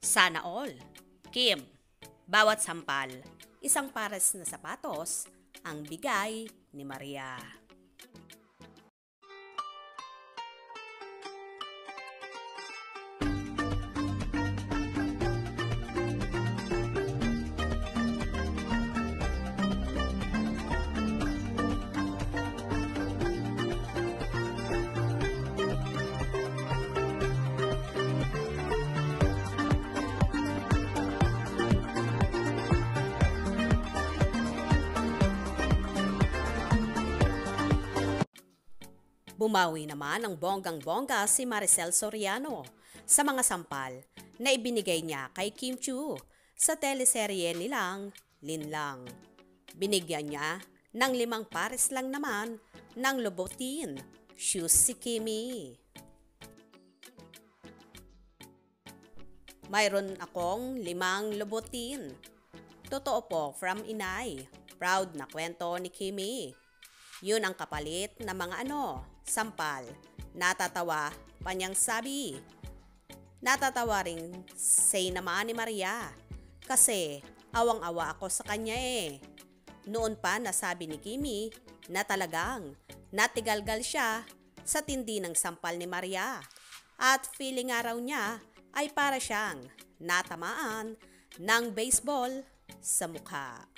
Sana all. Kim, bawat sampal, isang pares na sapatos ang bigay ni Maria. Bumawi naman ang bonggang-bongga si Maricel Soriano sa mga sampal na ibinigay niya kay Kim Chiu sa teleserye nilang Linlang. Binigyan niya ng 5 pares lang naman ng Louboutin shoes si Kimi. Mayroon akong 5 Louboutin. Totoo po from inay. Proud na kwento ni Kimi. Yun ang kapalit na mga sampal. Natatawa pa niyang sabi. Natatawa rin say naman ni Maria. Kasi awang-awa ako sa kanya eh. Noon pa nasabi ni Kimi na talagang natigalgal siya sa tindi ng sampal ni Maria. At feeling araw niya ay para siyang natamaan ng baseball sa mukha.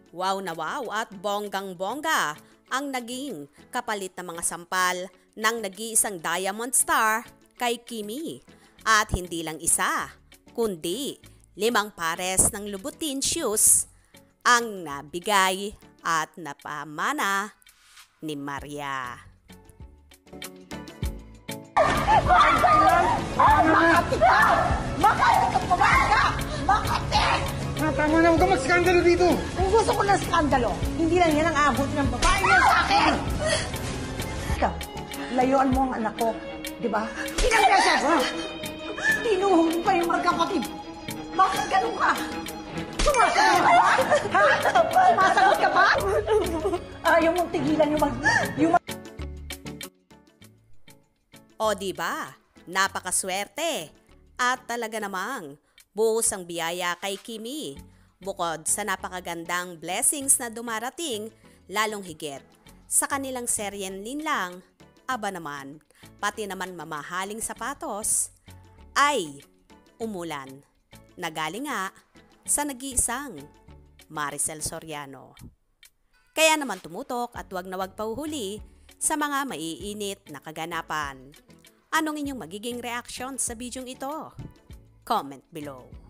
Wow na wow at bonggang-bongga ang naging kapalit ng mga sampal ng nag-iisang diamond star kay Kimi. At hindi lang isa, kundi 5 pares ng Louboutin shoes ang nabigay at napamana ni Maria. Makati ka! Makati ka pumaga! Makati! Tama na, huwag kang mag-skandalo dito! Kung gusto ko ng skandalo, hindi lang yan ang abot ng babae niya sa akin! Ikaw, layuan mo ang anak ko, di ba? Ilang beses! Tinuhog pa yung magkapatid! Bakit ganun ka? Sumasagot ka ba? Ha? Sumasagot ka ba? Ayaw mong tigilan yung O diba? Napakaswerte at talaga namang buhos ang biyaya kay Kimi. Bukod sa napakagandang blessings na dumarating, lalong higit sa kanilang seryen Linlang, aba naman, pati naman mamahaling sapatos ay umulan na galing nga sa nag-iisang Maricel Soriano. Kaya naman tumutok at wag na wag pauhuli sa mga maiinit na kaganapan. Anong inyong magiging reaction sa bidyong ito? Comment below.